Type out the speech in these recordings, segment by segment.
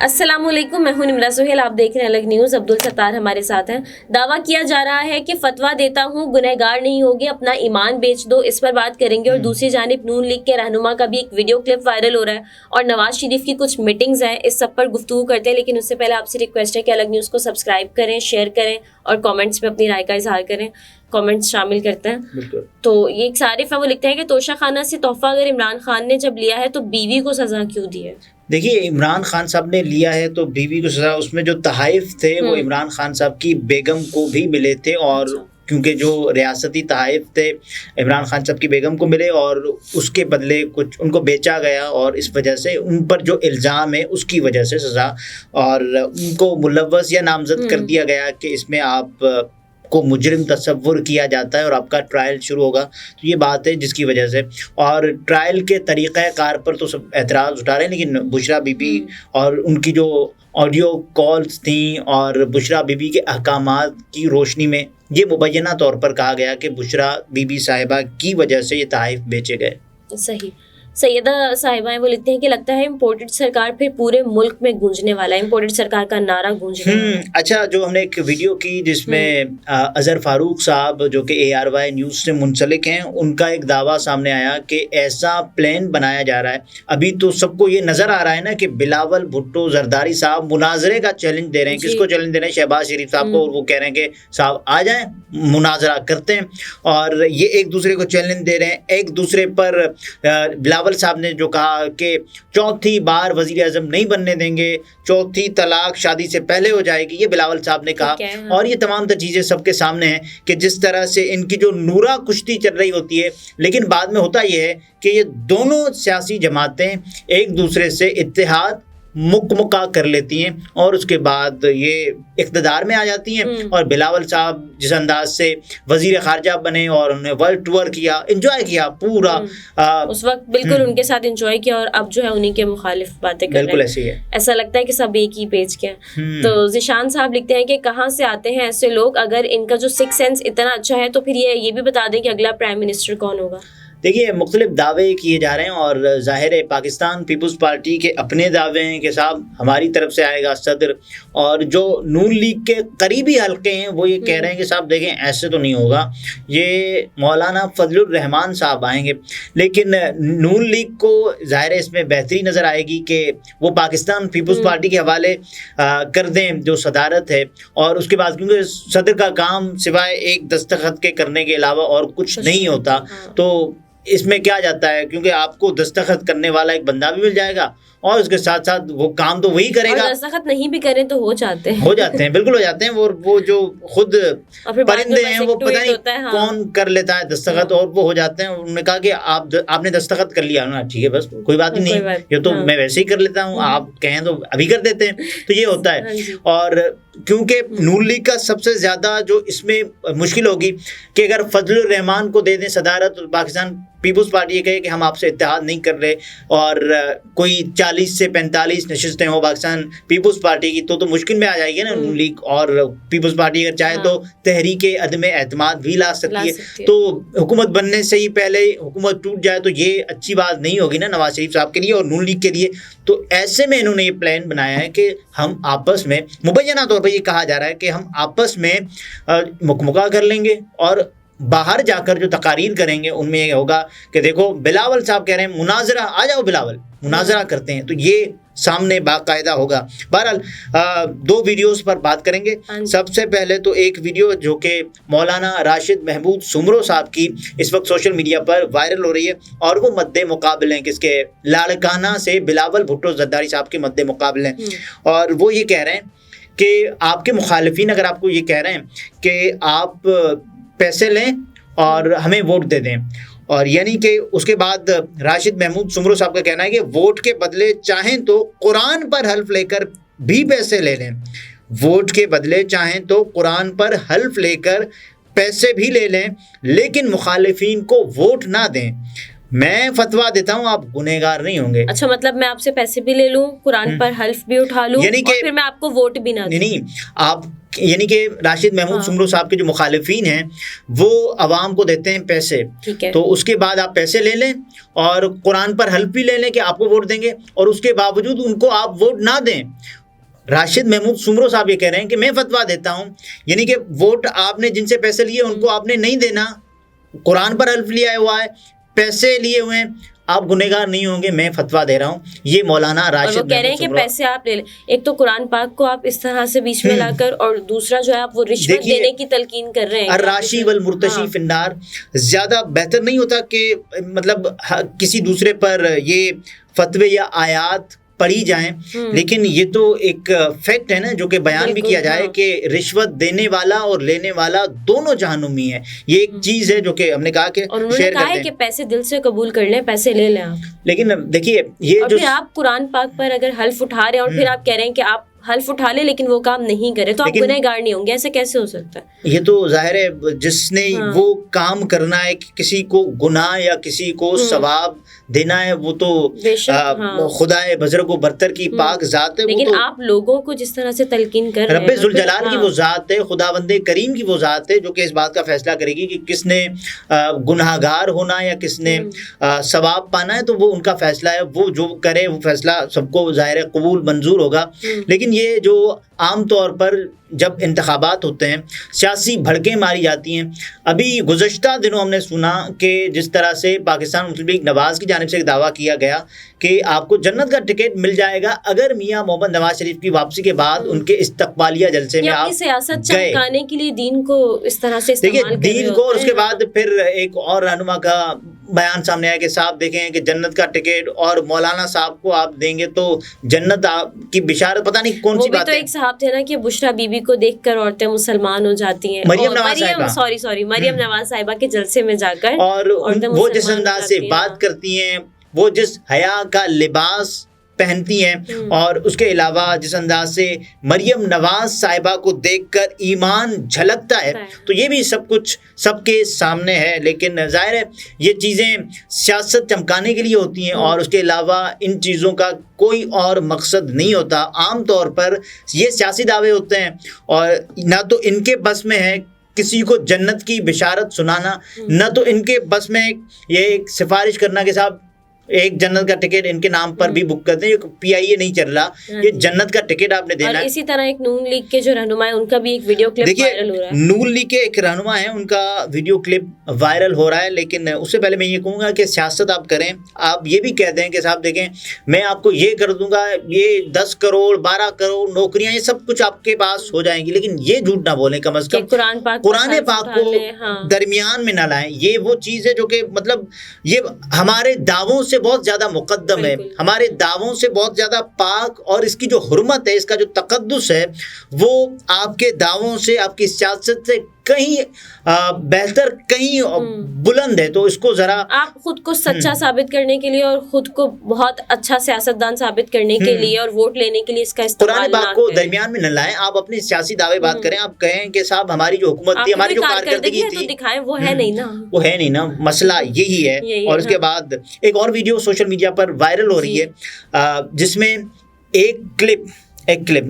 السلام علیکم، میں ہوں نمرہ سہیل، آپ دیکھ رہے ہیں الگ نیوز۔ عبدالستار ہمارے ساتھ ہیں۔ دعویٰ کیا جا رہا ہے کہ فتویٰ دیتا ہوں گنہگار نہیں ہوگی، اپنا ایمان بیچ دو، اس پر بات کریں گے۔ اور دوسری جانب نون لیگ کے رہنما کا بھی ایک ویڈیو کلپ وائرل ہو رہا ہے اور نواز شریف کی کچھ میٹنگز ہیں، اس سب پر گفتگو کرتے ہیں۔ لیکن اس سے پہلے آپ سے ریکویسٹ ہے کہ الگ نیوز کو سبسکرائب کریں، شیئر کریں اور کامنٹس میں اپنی رائے کا اظہار کریں، کامنٹس شامل کرتے ہیں۔ تو یہ ایک صارف ہے، وہ لکھتے ہیں کہ توشہ خانہ سے تحفہ اگر عمران خان نے جب لیا ہے تو بیوی کو سزا کیوں دی ہے؟ دیکھیے، عمران خان صاحب نے لیا ہے تو بیوی کو سزا، اس میں جو تحائف تھے وہ عمران خان صاحب کی بیگم کو بھی ملے تھے، اور کیونکہ جو ریاستی تحائف تھے عمران خان صاحب کی بیگم کو ملے اور اس کے بدلے کچھ ان کو بیچا گیا، اور اس وجہ سے ان پر جو الزام ہے اس کی وجہ سے سزا، اور ان کو ملوث یا نامزد کر دیا گیا کہ اس میں آپ کو مجرم تصور کیا جاتا ہے اور آپ کا ٹرائل شروع ہوگا۔ تو یہ بات ہے جس کی وجہ سے، اور ٹرائل کے طریقہ کار پر تو سب اعتراض اٹھا رہے ہیں، لیکن بشریٰ بی بی اور ان کی جو آڈیو کالز تھیں اور بشریٰ بی بی کے احکامات کی روشنی میں یہ مبینہ طور پر کہا گیا کہ بشریٰ بی بی صاحبہ کی وجہ سے یہ تحائف بیچے گئے۔ صحیح۔ سیدہ صاحبہ ہیں، وہ لکھتے ہیں کہ لگتا ہے امپورٹڈ سرکار پھر پورے ملک میں گونجنے والا ہے، امپورٹڈ سرکار کا نعرہ گونج رہا ہے۔ اچھا، جو ہم نے ایک ویڈیو کی جس میں اظہر فاروق صاحب جو کہ ARY نیوز سے منسلک ہیں، ان کا ایک دعویٰ سامنے آیا کہ ایسا پلان بنایا جا رہا ہے۔ ابھی تو سب کو یہ نظر آ رہا ہے نا کہ بلاول بھٹو زرداری صاحب مناظرے کا چیلنج دے رہے ہیں۔ کس کو چیلنج دے رہے ہیں؟ شہباز شریف صاحب کو، اور وہ کہہ رہے ہیں کہ صاحب آ جائیں، مناظرہ کرتے ہیں، اور یہ ایک دوسرے کو چیلنج دے رہے ہیں ایک دوسرے پر۔ بلاول صاحب نے جو کہا کہ چوتھی بار وزیر اعظم نہیں بننے دیں گے، چوتھی طلاق شادی سے پہلے ہو جائے گی، یہ بلاول صاحب نے کہا۔ اور یہ تمام چیزیں سب کے سامنے ہیں کہ جس طرح سے ان کی جو نورا کشتی چل رہی ہوتی ہے، لیکن بعد میں ہوتا یہ ہے کہ یہ دونوں سیاسی جماعتیں ایک دوسرے سے اتحاد مکمکا کر لیتی ہیں اور اس کے بعد یہ اقتدار میں آ جاتی ہیں۔ اور بلاول صاحب جس انداز سے وزیر خارجہ بنے اور انہوں نے ورلڈ ٹور کیا، انجوائے کیا پورا، اس وقت بالکل ان کے ساتھ انجوائے کیا، اور اب جو ہے انہی کے مخالف باتیں کر رہے ہیں۔ بالکل ایسے ہی ہے، ایسا لگتا ہے کہ سب ایک ہی پیج کے ہیں۔ تو ذیشان صاحب لکھتے ہیں کہ کہاں سے آتے ہیں ایسے لوگ؟ اگر ان کا جو سکس سینس اتنا اچھا ہے تو پھر یہ بھی بتا دیں کہ اگلا پرائم منسٹر کون ہوگا۔ دیکھیے، مختلف دعوے کیے جا رہے ہیں، اور ظاہر ہے پاکستان پیپلز پارٹی کے اپنے دعوے ہیں کہ صاحب ہماری طرف سے آئے گا صدر، اور جو نون لیگ کے قریبی حلقے ہیں وہ یہ کہہ رہے ہیں کہ صاحب دیکھیں ایسے تو نہیں ہوگا، یہ مولانا فضل الرحمان صاحب آئیں گے۔ لیکن نون لیگ کو ظاہر ہے اس میں بہتری نظر آئے گی کہ وہ پاکستان پیپلز پارٹی کے حوالے کر دیں جو صدارت ہے، اور اس کے بعد کیونکہ صدر کا کام سوائے ایک دستخط کے کرنے کے علاوہ اور کچھ نہیں ہوتا، تو اس میں کیا جاتا ہے، کیونکہ آپ کو دستخط کرنے والا ایک بندہ بھی مل جائے گا اور اس کے ساتھ ساتھ وہ کام تو وہی کرے گا۔ اور دستخط نہیں بھی کریں تو ہو جاتے ہیں، بالکل ہو جاتے ہیں۔ وہ جو خود پرندے ہیں وہ پتہ نہیں کون کر لیتا ہے دستخط، اور وہ ہو جاتے ہیں۔ انہوں نے کہا کہ آپ نے دستخط کر لیا نا، ٹھیک ہے بس کوئی بات ہی نہیں، یہ تو میں ویسے ہی کر لیتا ہوں، آپ کہیں تو ابھی کر دیتے ہیں، تو یہ ہوتا ہے۔ اور کیونکہ نون لیگ کا سب سے زیادہ جو اس میں مشکل ہوگی کہ اگر فضل الرحمان کو دے دیں صدارت، پاکستان پیپلز پارٹی یہ کہے کہ ہم آپ سے اتحاد نہیں کر رہے، اور کوئی 40 سے 45 نشستیں ہوں پاکستان پیپلز پارٹی کی، تو مشکل میں آ جائے گی نا نون لیگ۔ اور پیپلز پارٹی اگر چاہے تو تحریک عدم اعتماد بھی لا سکتی ہے، تو حکومت بننے سے ہی پہلے حکومت ٹوٹ جائے تو یہ اچھی بات نہیں ہوگی نا نواز شریف صاحب کے لیے اور نون لیگ کے لیے۔ تو ایسے میں انہوں نے یہ پلان بنایا ہے کہ ہم آپس میں، مبینہ طور پر یہ کہا جا رہا ہے کہ ہم آپس میں مکمکا کر لیں گے، اور باہر جا کر جو تقاریر کریں گے ان میں یہ ہوگا کہ دیکھو بلاول صاحب کہہ رہے ہیں مناظرہ، آ جاؤ بلاول، مناظرہ کرتے ہیں، تو یہ سامنے باقاعدہ ہوگا۔ بہرحال 2 ویڈیوز پر بات کریں گے۔ سب سے پہلے تو ایک ویڈیو جو کہ مولانا راشد محمود سمرو صاحب کی اس وقت سوشل میڈیا پر وائرل ہو رہی ہے، اور وہ مد مقابل ہیں کس کے، لاڑکانہ سے بلاول بھٹو زرداری صاحب کے مد مقابل ہیں، اور وہ یہ کہہ رہے ہیں کہ آپ کے مخالفین اگر آپ کو یہ کہہ رہے ہیں کہ آپ پیسے لیں اور ہمیں ووٹ دے دیں، اور یعنی کہ اس کے بعد راشد محمود سمرو صاحب کا کہنا ہے کہ ووٹ کے بدلے چاہیں تو قرآن پر حلف لے کر بھی پیسے لے لیں، ووٹ کے بدلے چاہیں تو قرآن پر حلف لے کر پیسے بھی لے لیں، لیکن مخالفین کو ووٹ نہ دیں۔ میں فتویٰ دیتا ہوں آپ گنہگار نہیں ہوں گے۔ اچھا، مطلب میں آپ سے پیسے بھی لے لوں، قرآن پر حلف بھی اٹھا لوں، یعنی کہ پھر میں آپ کو ووٹ بھی نہ دوں؟ نہیں، آپ یعنی کہ راشد محمود سمرو صاحب کے جو مخالفین ہیں وہ عوام کو دیتے ہیں پیسے، تو اس کے بعد آپ پیسے لے لیں اور قرآن پر حلف بھی لے لیں کہ آپ کو ووٹ دیں گے، اور اس کے باوجود ان کو آپ ووٹ نہ دیں۔ راشد محمود سمرو صاحب یہ کہہ رہے ہیں کہ میں فتویٰ دیتا ہوں، یعنی کہ ووٹ آپ نے جن سے پیسے لیے ان کو آپ نے نہیں دینا، قرآن پر حلف لیا ہوا ہے، پیسے لیے ہوئے ہیں، آپ گنہگار نہیں ہوں گے، میں فتویٰ دے رہا ہوں۔ یہ مولانا راشد وہ کہہ رہے ہیں کہ پیسے آپ لے لیں، ایک تو قرآن پاک کو آپ اس طرح سے بیچ میں لا کر، اور دوسرا جو ہے آپ وہ رشوت دینے کی تلقین کر رہے ہیں۔ الراشی والمرتشی فی النار، زیادہ بہتر نہیں ہوتا کہ مطلب کسی دوسرے پر یہ فتوے یا آیات پڑھی جائیں، لیکن یہ تو ایک فیکٹ ہے نا جو کہ بیان بھی کیا جائے کہ رشوت دینے والا اور لینے والا دونوں جہنمی ہے۔ یہ ایک چیز ہے جو کہ ہم نے کہا کہ شیئر کرتے ہیں کہ پیسے دل سے قبول کر لیں، پیسے لے لیں آپ، لیکن دیکھیے یہ جو آپ قرآن پاک پر اگر حلف اٹھا رہے ہیں اور پھر آپ کہہ رہے ہیں کہ آپ حلف اٹھا لے لیکن وہ کام نہیں کرے تو آپ گنہگار نہیں ہوں گے، ایسے کیسے ہو سکتا ہے؟ یہ تو ظاہر ہے جس نے وہ کام کرنا ہے، کسی کو گناہ یا کسی کو ثواب دینا ہے، وہ تو خدا بزرگ و برتر کی پاک ذات ہے۔ لیکن آپ لوگوں کو جس طرح سے تلقین کر رہے ہیں، رب ذوالجلال کی وہ ذات ہے، خداوند کریم کی وہ ذات ہے جو کہ اس بات کا فیصلہ کرے گی کہ کس نے گناہگار ہونا یا کس نے ثواب پانا ہے، تو وہ ان کا فیصلہ ہے، وہ جو کرے وہ فیصلہ سب کو ظاہر قبول منظور ہوگا۔ لیکن یہ جو عام طور پر جب انتخابات ہوتے ہیں سیاسی بھڑکیں ماری جاتی ہیں، ابھی گزشتہ دنوں ہم نے سنا کہ جس طرح سے پاکستان مسلم لیگ نواز کی جانب سے ایک دعویٰ کیا گیا کہ آپ کو جنت کا ٹکٹ مل جائے گا اگر میاں محمد نواز شریف کی واپسی کے بعد ان کے استقبالیہ جلسے میں آپ سیاست چمکانے کے لیے دین کو اس طرح سے دیکھیے دین کو، اور اس کے بعد پھر ایک اور رہنما کا بیان سامنے آیا کہ صاحب دیکھیں کہ جنت کا ٹکٹ اور مولانا صاحب کو آپ دیں گے تو جنت آپ کی بشارت، پتہ نہیں کون سی بات ہے۔ تو ایک صاحب تھے نا کہ بشرا بی بی کو دیکھ کر عورتیں مسلمان ہو جاتی ہیں، مریم نواز صاحبہ کے جلسے میں جا کر، اور وہ جس انداز سے بات کرتی ہیں، وہ جس حیا کا لباس پہنتی ہیں، اور اس کے علاوہ جس انداز سے مریم نواز صاحبہ کو دیکھ کر ایمان جھلکتا ہے، تو یہ بھی سب کچھ سب کے سامنے ہے۔ لیکن ظاہر ہے یہ چیزیں سیاست چمکانے کے لیے ہوتی ہیں، اور اس کے علاوہ ان چیزوں کا کوئی اور مقصد نہیں ہوتا۔ عام طور پر یہ سیاسی دعوے ہوتے ہیں، اور نہ تو ان کے بس میں ہے کسی کو جنت کی بشارت سنانا، نہ تو ان کے بس میں یہ ایک سفارش کرنا کہ صاحب ایک جنت کا ٹکٹ ان کے نام پر بھی بک کرتے ہیں۔ پی آئی اے نہیں چل رہا، یہ جنت کا ٹکٹ آپ نے دینا ہے۔ اور اسی طرح ایک نون لیگ کے جو رہنما ہیں ان کا بھی ایک ویڈیو کلپ وائرل ہو رہا ہے۔ نون لیگ کے ایک رہنما ہیں، ان کا ویڈیو کلپ وائرل ہو رہا ہے، لیکن اس سے پہلے میں یہ کہوں گا کہ سیاست آپ کریں، آپ یہ بھی کہتے ہیں کہ صاحب دیکھیں میں آپ کو یہ کر دوں گا، یہ 10 کروڑ 12 کروڑ نوکریاں، یہ سب کچھ آپ کے پاس ہو جائیں گی، لیکن یہ جھوٹ نہ بولیں، کم از کم قرآن پاک کو درمیان میں نہ لائیں۔ یہ وہ چیز ہے جو کہ مطلب یہ ہمارے دعووں سے بہت زیادہ مقدم ہے، ہمارے دعووں سے بہت زیادہ پاک، اور اس کی جو حرمت ہے، اس کا جو تقدس ہے، وہ آپ کے دعووں سے، آپ کی سیاست سے کہیں بہتر، کہیں بلند ہے۔ تو اس کو ذرا آپ خود کو سچا ثابت کرنے کے لیے اور خود کو بہت اچھا سیاستدان ثابت کرنے کے لیے اور ووٹ لینے کے لیے اس کا استعمال قرآن پاک کو درمیان میں نہ لائیں۔ آپ اپنے سیاسی دعوے بات کریں، آپ کہیں کہ صاحب ہماری جو حکومت تھی، ہماری جو کارکردگی تھی، دکھائیں، وہ ہے نہیں نا، وہ ہے نہیں نا، مسئلہ یہی ہے۔ اور اس کے بعد ایک اور ویڈیو سوشل میڈیا پر وائرل ہو رہی ہے جس میں ایک کلپ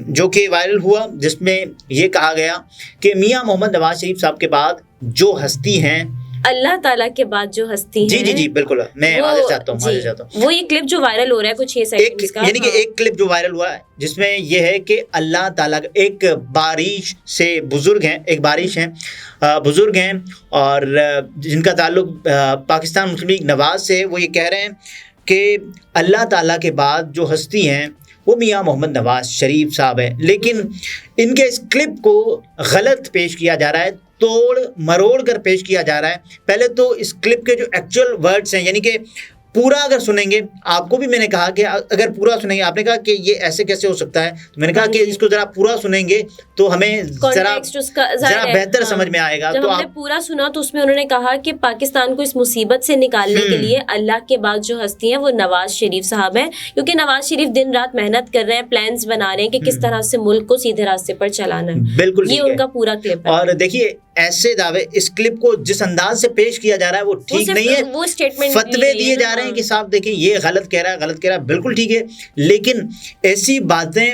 جو کہ وائرل ہوا، جس میں یہ کہا گیا کہ میاں محمد نواز شریف صاحب کے بعد جو ہستی ہیں، اللہ تعالیٰ کے بعد جو ہستی ہیں، جی بالکل، میں معذرت چاہتا ہوں، وہ یہ کلپ جو وائرل ہو رہا ہے کچھ 6 سیکنڈز کا، یعنی کہ ایک کلپ جو وائرل ہوا ہے جس میں یہ ہے کہ اللہ تعالیٰ ایک بارش سے بزرگ ہیں اور جن کا تعلق پاکستان مسلم لیگ نواز سے، وہ یہ کہہ رہے ہیں کہ اللہ تعالیٰ کے بعد جو ہستی ہیں وہ میاں محمد نواز شریف صاحب ہیں، لیکن ان کے اس کلپ کو غلط پیش کیا جا رہا ہے، توڑ مروڑ کر پیش کیا جا رہا ہے۔ پہلے تو اس کلپ کے جو ایکچوئل ورڈز ہیں، یعنی کہ پورا اگر سنیں گے، آپ کو بھی میں نے کہا کہ اگر پورا سنیں گے، آپ نے کہا کہ یہ ایسے کیسے ہو سکتا ہے، تو میں نے کہا کہ اس کو ذرا پورا سنیں گے تو ہمیں ذرا بہتر سمجھ میں آئے گا۔ جب ہم نے پورا سنا تو اس میں انہوں نے کہا کہ پاکستان کو اس مصیبت سے نکالنے کے لیے اللہ کے بعد جو ہستی ہیں وہ نواز شریف صاحب ہیں، کیونکہ نواز شریف دن رات محنت کر رہے ہیں، پلانز بنا رہے ہیں کہ کس طرح سے ملک کو سیدھے راستے پر چلانا ہے۔ بالکل، یہ ان کا پورا کلپ ہے۔ اور دیکھیے ایسے دعوے، اس کلپ کو جس انداز سے پیش کیا جا رہا ہے وہ ٹھیک نہیں ہے، وہ اسٹیٹمنٹ فتوے دیے جا رہے ہیں کہ صاحب دیکھیں یہ غلط کہہ رہا ہے، بالکل ٹھیک ہے، لیکن ایسی باتیں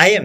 IM।